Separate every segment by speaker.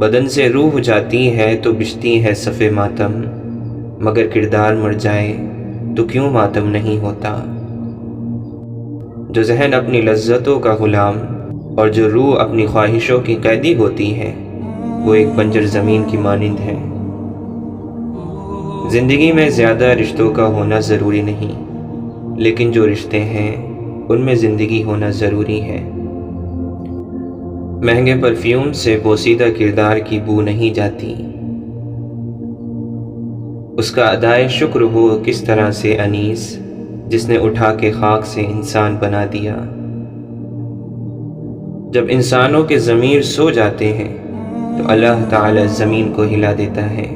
Speaker 1: بدن سے روح جاتی ہے تو بچتی ہے صف ماتم، مگر کردار مر جائے تو کیوں ماتم نہیں ہوتا۔ جو ذہن اپنی لذتوں کا غلام اور جو روح اپنی خواہشوں کی قیدی ہوتی ہے، وہ ایک بنجر زمین کی مانند ہے۔ زندگی میں زیادہ رشتوں کا ہونا ضروری نہیں، لیکن جو رشتے ہیں ان میں زندگی ہونا ضروری ہے۔ مہنگے پرفیوم سے بوسیدہ کردار کی بو نہیں جاتی، اس کا ادائے شکر ہو کس طرح سے انیس، جس نے اٹھا کے خاک سے انسان بنا دیا۔ جب انسانوں کے ضمیر سو جاتے ہیں تو اللہ تعالی زمین کو ہلا دیتا ہے۔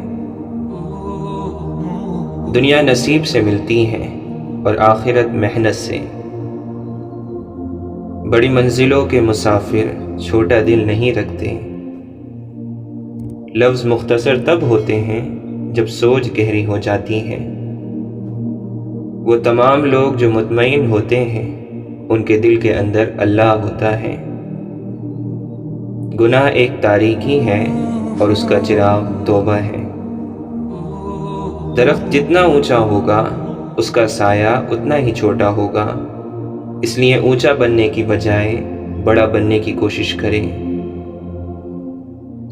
Speaker 1: دنیا نصیب سے ملتی ہے اور آخرت محنت سے۔ بڑی منزلوں کے مسافر چھوٹا دل نہیں رکھتے۔ لفظ مختصر تب ہوتے ہیں جب سوچ گہری ہو جاتی ہے۔ وہ تمام لوگ جو مطمئن ہوتے ہیں ان کے دل کے اندر اللہ ہوتا ہے۔ گناہ ایک تاریکی ہے اور اس کا چراغ توبہ ہے۔ درخت جتنا اونچا ہوگا اس کا سایہ اتنا ہی چھوٹا ہوگا، اس لیے اونچا بننے کی بجائے بڑا بننے کی کوشش کرے۔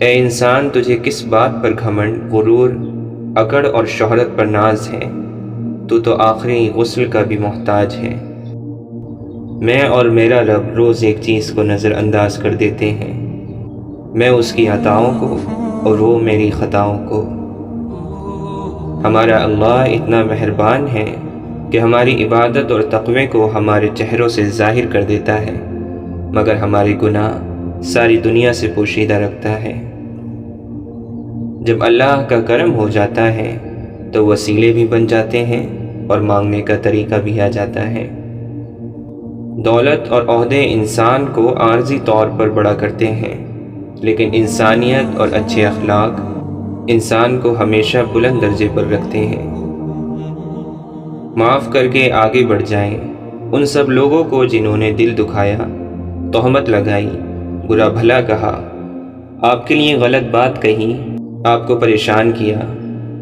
Speaker 1: اے انسان، تجھے کس بات پر گھمنڈ، غرور، اکڑ اور شہرت پر ناز ہے؟ تو آخری غسل کا بھی محتاج ہے۔ میں اور میرا رب روز ایک چیز کو نظر انداز کر دیتے ہیں، میں اس کی عطاؤں کو اور وہ میری خطاؤں کو۔ ہمارا اللہ اتنا مہربان ہے کہ ہماری عبادت اور تقوی کو ہمارے چہروں سے ظاہر کر دیتا ہے، مگر ہمارے گناہ ساری دنیا سے پوشیدہ رکھتا ہے۔ جب اللہ کا کرم ہو جاتا ہے تو وسیلے بھی بن جاتے ہیں اور مانگنے کا طریقہ بھی آ جاتا ہے۔ دولت اور عہدے انسان کو عارضی طور پر بڑا کرتے ہیں، لیکن انسانیت اور اچھے اخلاق انسان کو ہمیشہ بلند درجے پر رکھتے ہیں۔ معاف کر کے آگے بڑھ جائیں ان سب لوگوں کو جنہوں نے دل دکھایا، تہمت لگائی، برا بھلا کہا، آپ کے لیے غلط بات کہی، آپ کو پریشان کیا۔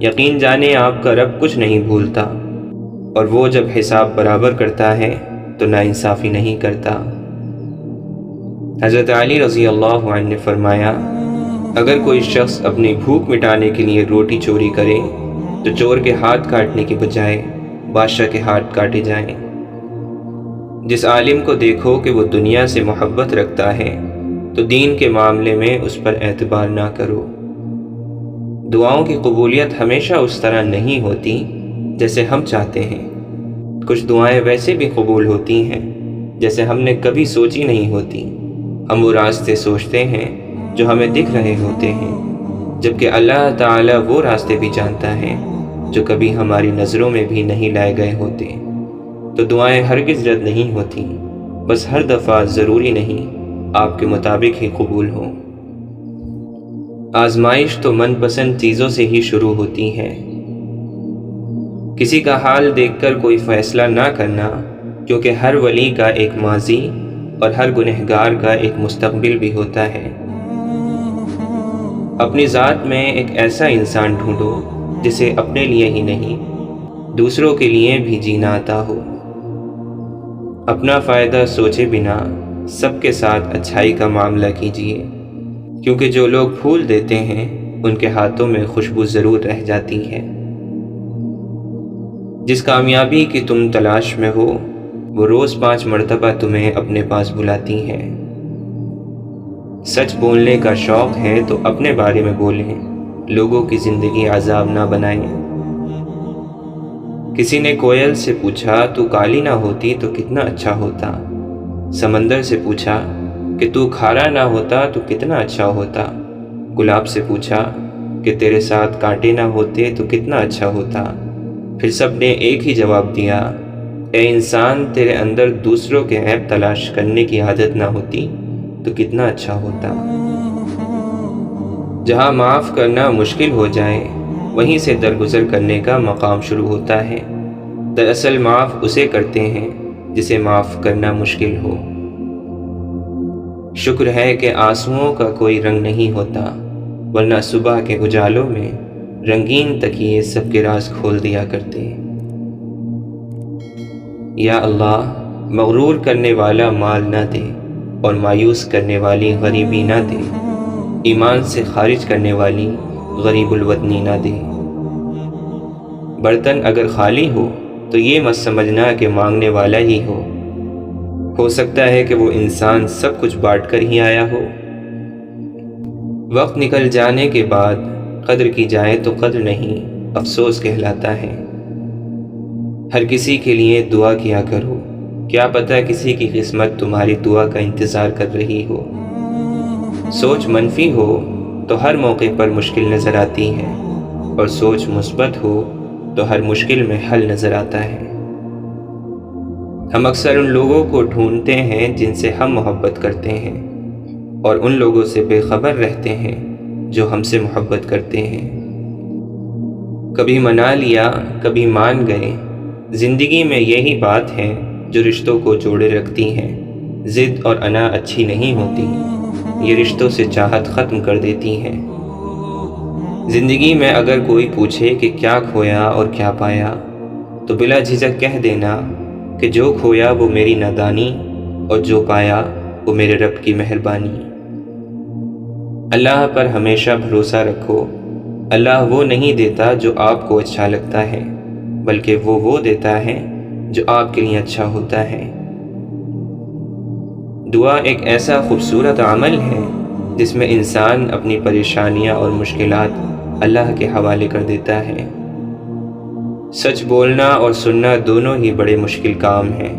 Speaker 1: یقین جانے آپ کا رب کچھ نہیں بھولتا، اور وہ جب حساب برابر کرتا ہے تو ناانصافی نہیں کرتا۔ حضرت علی رضی اللہ عنہ نے فرمایا، اگر کوئی شخص اپنی بھوک مٹانے کے لیے روٹی چوری کرے تو چور کے ہاتھ کاٹنے کی بجائے بادشاہ کے ہاتھ کاٹے جائیں۔ جس عالم کو دیکھو کہ وہ دنیا سے محبت رکھتا ہے تو دین کے معاملے میں اس پر اعتبار نہ کرو۔ دعاؤں کی قبولیت ہمیشہ اس طرح نہیں ہوتی جیسے ہم چاہتے ہیں۔ کچھ دعائیں ویسے بھی قبول ہوتی ہیں جیسے ہم نے کبھی سوچی نہیں ہوتی۔ ہم وہ راستے سوچتے ہیں جو ہمیں دکھ رہے ہوتے ہیں، جبکہ اللہ تعالیٰ وہ راستے بھی جانتا ہے جو کبھی ہماری نظروں میں بھی نہیں لائے گئے ہوتے۔ تو دعائیں ہرگز رد نہیں ہوتی، بس ہر دفعہ ضروری نہیں آپ کے مطابق ہی قبول ہو۔ آزمائش تو من پسند چیزوں سے ہی شروع ہوتی ہے۔ کسی کا حال دیکھ کر کوئی فیصلہ نہ کرنا، کیونکہ ہر ولی کا ایک ماضی اور ہر گنہگار کا ایک مستقبل بھی ہوتا ہے۔ اپنی ذات میں ایک ایسا انسان ڈھونڈو جسے اپنے لیے ہی نہیں دوسروں کے لیے بھی جینا آتا ہو۔ اپنا فائدہ سوچے بنا سب کے ساتھ اچھائی کا معاملہ کیجیے، کیونکہ جو لوگ پھول دیتے ہیں ان کے ہاتھوں میں خوشبو ضرور رہ جاتی ہے۔ جس کامیابی کی تم تلاش میں ہو وہ روز 5 مرتبہ تمہیں اپنے پاس بلاتی ہے۔ سچ بولنے کا شوق ہے تو اپنے بارے میں بولیں، لوگوں کی زندگی عذاب نہ بنائیں۔ کسی نے کوئل سے پوچھا، تو کالی نہ ہوتی تو کتنا اچھا ہوتا۔ سمندر سے پوچھا کہ تو کھارا نہ ہوتا تو کتنا اچھا ہوتا۔ گلاب سے پوچھا کہ تیرے ساتھ کانٹے نہ ہوتے تو کتنا اچھا ہوتا۔ پھر سب نے ایک ہی جواب دیا، اے انسان، تیرے اندر دوسروں کے عیب تلاش کرنے کی عادت نہ ہوتی تو کتنا اچھا ہوتا۔ جہاں معاف کرنا مشکل ہو جائے وہیں سے درگزر کرنے کا مقام شروع ہوتا ہے۔ دراصل معاف اسے کرتے ہیں جسے معاف کرنا مشکل ہو۔ شکر ہے کہ آنسوؤں کا کوئی رنگ نہیں ہوتا، ورنہ صبح کے اجالوں میں رنگین تکیے سب کے راز کھول دیا کرتے۔ یا اللہ، مغرور کرنے والا مال نہ دے اور مایوس کرنے والی غریبی نہ دے، ایمان سے خارج کرنے والی غریب الوطنی نہ دے۔ برتن اگر خالی ہو تو یہ مت سمجھنا کہ مانگنے والا ہی ہو سکتا ہے کہ وہ انسان سب کچھ بانٹ کر ہی آیا ہو۔ وقت نکل جانے کے بعد قدر کی جائے تو قدر نہیں، افسوس کہلاتا ہے۔ ہر کسی کے لیے دعا کیا کرو، کیا پتہ کسی کی قسمت تمہاری دعا کا انتظار کر رہی ہو۔ سوچ منفی ہو تو ہر موقع پر مشکل نظر آتی ہے، اور سوچ مثبت ہو تو ہر مشکل میں حل نظر آتا ہے۔ ہم اکثر ان لوگوں کو ڈھونڈتے ہیں جن سے ہم محبت کرتے ہیں، اور ان لوگوں سے بے خبر رہتے ہیں جو ہم سے محبت کرتے ہیں۔ کبھی منا لیا، کبھی مان گئے، زندگی میں یہی بات ہے جو رشتوں کو جوڑے رکھتی ہیں۔ ضد اور انا اچھی نہیں ہوتی، یہ رشتوں سے چاہت ختم کر دیتی ہیں۔ زندگی میں اگر کوئی پوچھے کہ کیا کھویا اور کیا پایا، تو بلا جھجک کہہ دینا کہ جو کھویا وہ میری نادانی، اور جو پایا وہ میرے رب کی مہربانی۔ اللہ پر ہمیشہ بھروسہ رکھو، اللہ وہ نہیں دیتا جو آپ کو اچھا لگتا ہے، بلکہ وہ دیتا ہے جو آپ کے لیے اچھا ہوتا ہے۔ دعا ایک ایسا خوبصورت عمل ہے جس میں انسان اپنی پریشانیاں اور مشکلات اللہ کے حوالے کر دیتا ہے۔ سچ بولنا اور سننا دونوں ہی بڑے مشکل کام ہیں،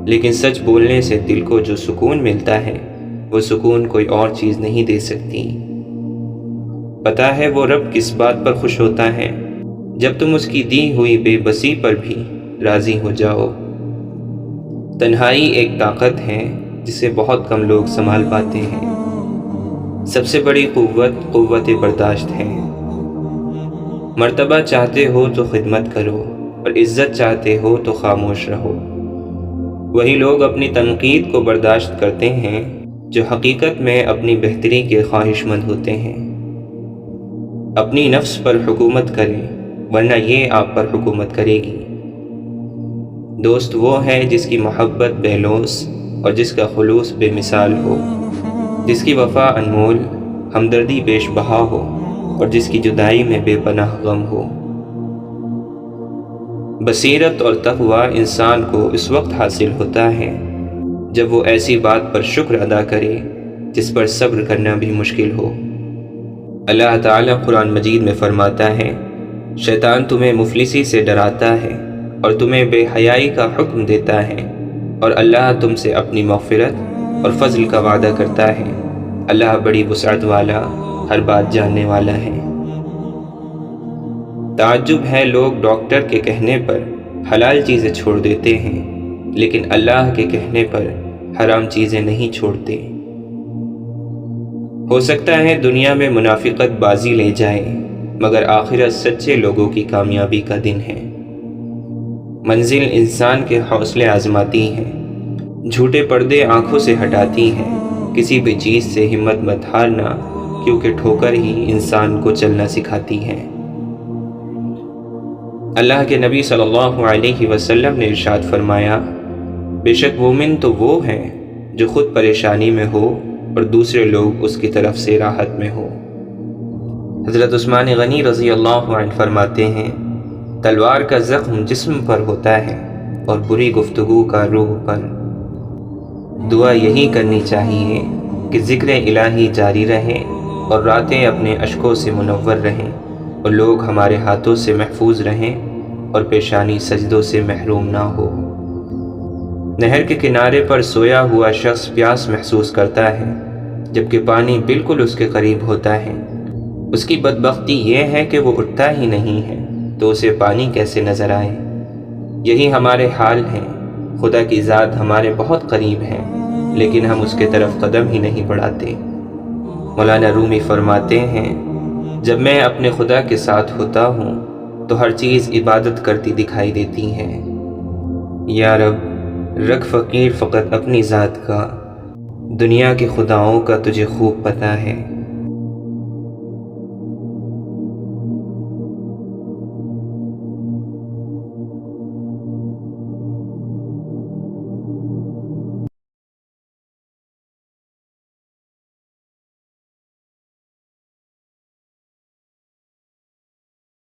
Speaker 1: لیکن سچ بولنے سے دل کو جو سکون ملتا ہے وہ سکون کوئی اور چیز نہیں دے سکتی۔ پتہ ہے وہ رب کس بات پر خوش ہوتا ہے؟ جب تم اس کی دی ہوئی بے بسی پر بھی راضی ہو جاؤ۔ تنہائی ایک طاقت ہے جسے بہت کم لوگ سنبھال پاتے ہیں۔ سب سے بڑی قوت برداشت ہے۔ مرتبہ چاہتے ہو تو خدمت کرو، اور عزت چاہتے ہو تو خاموش رہو۔ وہی لوگ اپنی تنقید کو برداشت کرتے ہیں جو حقیقت میں اپنی بہتری کے خواہش مند ہوتے ہیں۔ اپنی نفس پر حکومت کریں، ورنہ یہ آپ پر حکومت کرے گی۔ دوست وہ ہے جس کی محبت بے لوث اور جس کا خلوص بے مثال ہو، جس کی وفا انمول، ہمدردی بیش بہا ہو، اور جس کی جدائی میں بے پناہ غم ہو۔ بصیرت اور تقوی انسان کو اس وقت حاصل ہوتا ہے جب وہ ایسی بات پر شکر ادا کرے جس پر صبر کرنا بھی مشکل ہو۔ اللہ تعالیٰ قرآن مجید میں فرماتا ہے، شیطان تمہیں مفلسی سے ڈراتا ہے اور تمہیں بے حیائی کا حکم دیتا ہے، اور اللہ تم سے اپنی مغفرت اور فضل کا وعدہ کرتا ہے۔ اللہ بڑی وسعت والا، ہر بات جاننے والا ہے۔ تعجب ہے لوگ ڈاکٹر کے کہنے پر حلال چیزیں چھوڑ دیتے ہیں، لیکن اللہ کے کہنے پر حرام چیزیں نہیں چھوڑتے۔ ہو سکتا ہے دنیا میں منافقت بازی لے جائے، مگر آخرت سچے لوگوں کی کامیابی کا دن ہے۔ منزل انسان کے حوصلے آزماتی ہے، جھوٹے پردے آنکھوں سے ہٹاتی ہیں۔ کسی بھی چیز سے ہمت مت ہارنا، کیونکہ ٹھوکر ہی انسان کو چلنا سکھاتی ہے۔ اللہ کے نبی صلی اللہ علیہ وسلم نے ارشاد فرمایا، بے شک مومن تو وہ ہے جو خود پریشانی میں ہو اور دوسرے لوگ اس کی طرف سے راحت میں ہو۔ حضرت عثمان غنی رضی اللہ عنہ فرماتے ہیں، تلوار کا زخم جسم پر ہوتا ہے اور بری گفتگو کا روح پر۔ دعا یہی کرنی چاہیے کہ ذکر الہی جاری رہے اور راتیں اپنے اشکوں سے منور رہیں، اور لوگ ہمارے ہاتھوں سے محفوظ رہیں اور پیشانی سجدوں سے محروم نہ ہو۔ نہر کے کنارے پر سویا ہوا شخص پیاس محسوس کرتا ہے، جبکہ پانی بالکل اس کے قریب ہوتا ہے۔ اس کی بدبختی یہ ہے کہ وہ اٹھتا ہی نہیں ہے، تو اسے پانی کیسے نظر آئے؟ یہی ہمارے حال ہے۔ خدا کی ذات ہمارے بہت قریب ہے، لیکن ہم اس کے طرف قدم ہی نہیں بڑھاتے۔ مولانا رومی فرماتے ہیں، جب میں اپنے خدا کے ساتھ ہوتا ہوں تو ہر چیز عبادت کرتی دکھائی دیتی ہے۔ یا رب، رکھ فقیر فقط اپنی ذات کا، دنیا کے خداؤں کا تجھے خوب پتہ ہے۔